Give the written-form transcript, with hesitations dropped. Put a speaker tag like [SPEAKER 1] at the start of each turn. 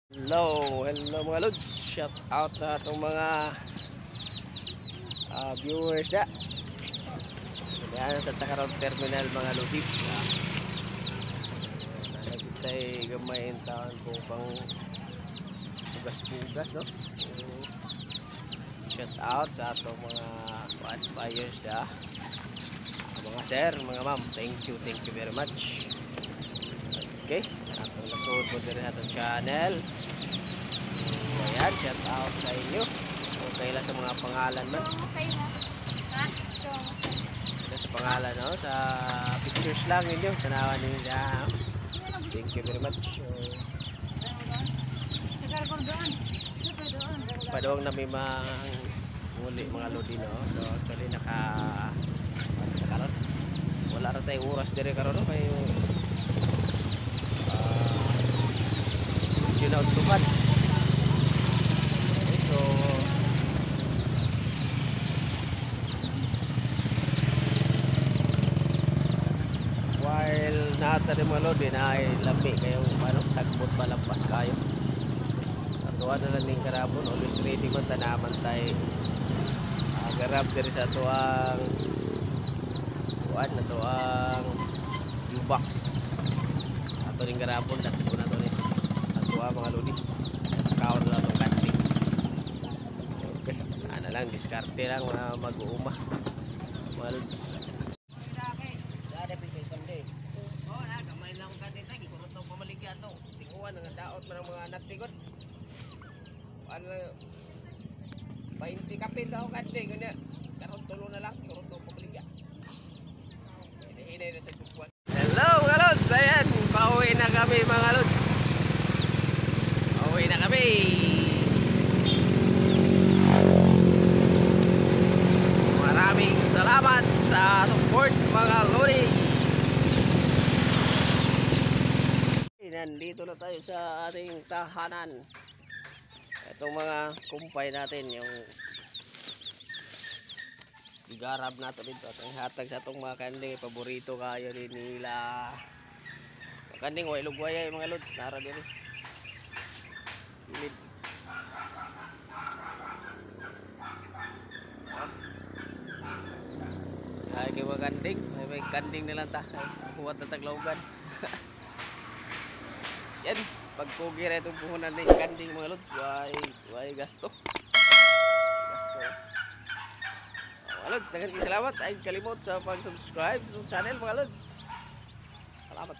[SPEAKER 1] Hello mga lods, shout out na itong mga viewers na yan sa Tacarod Terminal mga lodis. Nalagit tayo gamay yung taon kung pang bugas-bugas, no? Shout out sa itong mga buyers na mga sir, mga ma'am, thank you very much. Okay, atong nasod po din sa itong channel. Ayan, shout out sa inyo. Okay lang sa mga pangalan man.
[SPEAKER 2] Okay na. Ha?
[SPEAKER 1] Sa pangalan, no? Sa pictures lang ninyo. Tanawan ninyo siya. Thank you very much. Padawang na may muli mga lodi, no? So actually nakaroon. Wala rin tayong oras dire karon, no? Kaya yun na utupad. Okay, so while nata rin mga lodi na ay labi kayong sagbot malampas kayo. Tuwa na lang ng karabon, always ready man tanaman tayo. Garab diri sa tuwang tuwan na tuwang U-box. Ato ning garabon dat ko na to ni sa tuwa mga lodi. Kaon lang tong kanting. Okay, ana lang diskarte lang mag-uuma. Mga lods. Ada pigay kande. Oh, na gamay lang ang kanting tay gikurot tong pamaligya to. Tinguan nga daot man ang mga anak tigod. Ano 20 kapit daw kande kanya karon tulo na lang karon to pamaligya. Hinay na sa kukuan. Hello mga lods, ayan pauwi na kami mga lods. Pauwi na kami. Maraming salamat sa support mga lodi. Nandito na tayo sa ating tahanan. Itong mga kumpay natin, yung igarab nato dito. Itong hatag sa itong mga kanding, paborito kayo din nila. Kanding, way lugwaya yung mga lods. Nara din. Kilid. Ay, kayo mga kanding. May kanding nilang ta. Huwat na taglaugan. Yan. Pagkugi rin itong puhunan ng kanding mga lods. Why gasto. Mga lods, salamat. Ay kalimot sa pag-subscribe sa channel mga lods. Salamat.